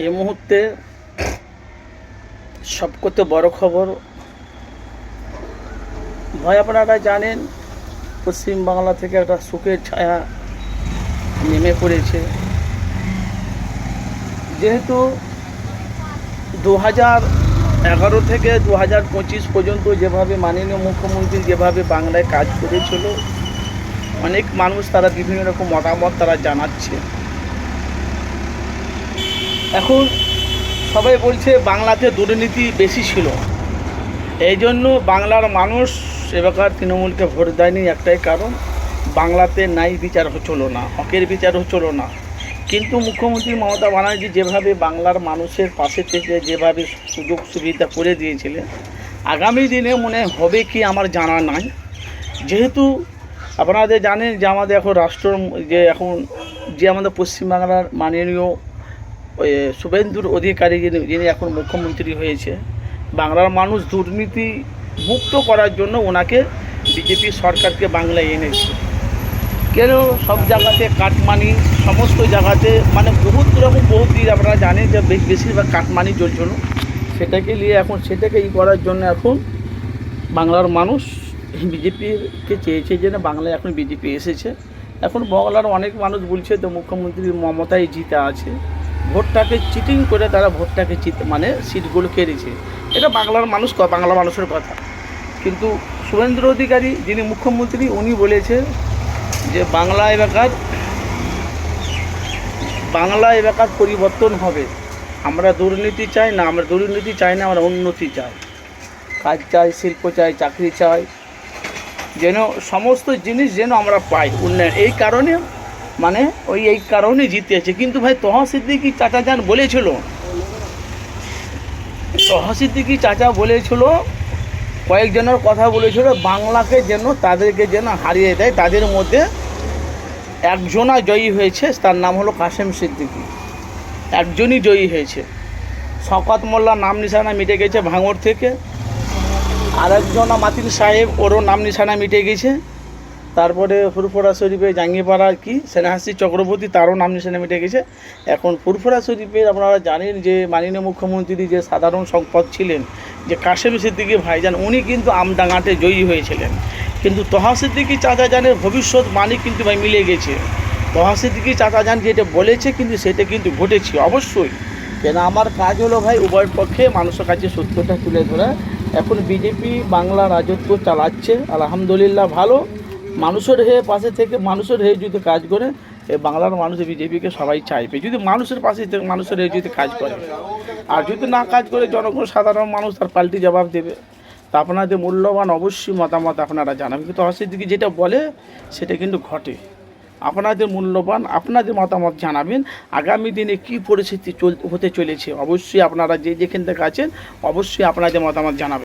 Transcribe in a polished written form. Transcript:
এই মুহূর্তে সবকথে বড় খবর ভাই, আপনারা জানেন পশ্চিমবাংলা থেকে একটা শোকের ছায়া নেমে পড়েছে। যেহেতু 2011 থেকে 2025 পর্যন্ত যেভাবে মাননীয় মুখ্যমন্ত্রী যেভাবে বাংলায় কাজ করেছিল, অনেক মানুষ তারা বিভিন্ন রকম মতামত তারা জানাচ্ছে। এখন সবাই বলছে বাংলাতে দুর্নীতি বেশি ছিল, এই জন্য বাংলার মানুষ এবার তৃণমূলকে ভোট দেয়নি। একটাই কারণ, বাংলাতে ন্যায় বিচার হচ্ছিল না, হকের বিচার হচ্ছিল না। কিন্তু মুখ্যমন্ত্রী মমতা ব্যানার্জি যেভাবে বাংলার মানুষের পাশে থেকে যেভাবে সুযোগ সুবিধা করে দিয়েছিলেন, আগামী দিনে মনে হবে কি আমার জানা নাই। যেহেতু আপনাদের জানেন যে আমাদের এখন রাষ্ট্র যে আমাদের পশ্চিমবাংলার মাননীয় শুভেন্দু অধিকারী যিনি এখন মুখ্যমন্ত্রী হয়েছে, বাংলার মানুষ দুর্নীতি মুক্ত করার জন্য ওনাকে বিজেপি সরকারকে বাংলায় এনেছে। কেন সব জায়গাতে কাটমানি, সমস্ত জায়গাতে মানে বহুত দিন আপনারা জানেন যে বেশিরভাগ কাটমানি চলছিল, সেটাকে নিয়ে এখন সেটাকে করার জন্য এখন বাংলার মানুষ বিজেপিকে চেয়েছে যে না, বাংলায় এখন বিজেপি এসেছে। এখন বাংলার অনেক মানুষ বলছে তো মুখ্যমন্ত্রী মমতাই জিতে আছে, ভোটটাকে চিটিং করে তারা ভোটটাকে সিটগুলো কেড়েছে। এটা বাংলার বাংলা মানুষের কথা। কিন্তু শুভেন্দু অধিকারী যিনি মুখ্যমন্ত্রী, উনি বলেছে যে বাংলা এলাকার পরিবর্তন হবে। আমরা দুর্নীতি চাই না, আমরা উন্নতি চাই, কাজ চাই, শিল্প চাই, চাকরি চাই, যেন সমস্ত জিনিস যেন আমরা পাই, উন্নয়ন। এই কারণে এই কারণে জিতেছে। কিন্তু ভাই তহা সিদ্দিকী চাচা বলেছিল কয়েকজনের কথা বলেছিল, বাংলাকে যেন তাদেরকে যেন হারিয়ে দেয়। তাদের মধ্যে একজনা জয়ী হয়েছে, তার নাম হলো কাশেম সিদ্দিকী। একজনই জয়ী হয়েছে। শওকত মোল্লার নাম নিশানা মিটে গেছে ভাঙড় থেকে। আরেকজনা মাতিন সাহেব, ওরও নাম নিশানা মিটে গেছে। তারপরে ফুরফুরা শরীফে জাঙ্গিপাড়ার সেনাহাসি চক্রবর্তী, তারও নাম নিশানা মিটে গেছে। এখন ফুরফুরা শরীফের আপনারা জানেন যে মাননীয় মুখ্যমন্ত্রী যে সাধারণ সম্পাদক ছিলেন যে কাশেম সিদ্দিকী ভাইজান, উনি কিন্তু আমডাঙ্গাতে জয়ী হয়েছিলেন। কিন্তু তহা সিদ্দিকী চাচা জানের ভবিষ্যৎবাণী কিন্তু ভাই মিলে গেছে। তহা সিদ্দিকী চাচা জান যেটা বলেছে কিন্তু সেটা কিন্তু ঘটেছে অবশ্যই। কেন আমার কাজ হলো ভাই উভয় পক্ষে মানুষের কাছে সত্যটা তুলে ধরা। এখন বিজেপি বাংলা রাজত্ব চালাচ্ছে, আলহামদুলিল্লাহ ভালো। মানুষের হয়ে পাশে থেকে মানুষের হয়ে যদি কাজ করে, বাংলার মানুষ বিজেপিকে সবাই চাইবে যদি মানুষের পাশে থেকে মানুষের হয়ে যদি কাজ করে। আর যদি না কাজ করে জনগণ সাধারণ মানুষ তার পাল্টি জবাব দেবে। তা আপনাদের মূল্যবান অবশ্যই মতামত আপনারা জানাবেন। কিন্তু অসিদ্দিকি যেটা বলে সেটা কিন্তু ঘটে। আপনাদের মূল্যবান আপনাদের মতামত জানাবেন। আগামী দিনে কী পরিস্থিতি হতে চলেছে অবশ্যই আপনারা যেখান থেকে আছেন অবশ্যই আপনাদের মতামত জানাবেন।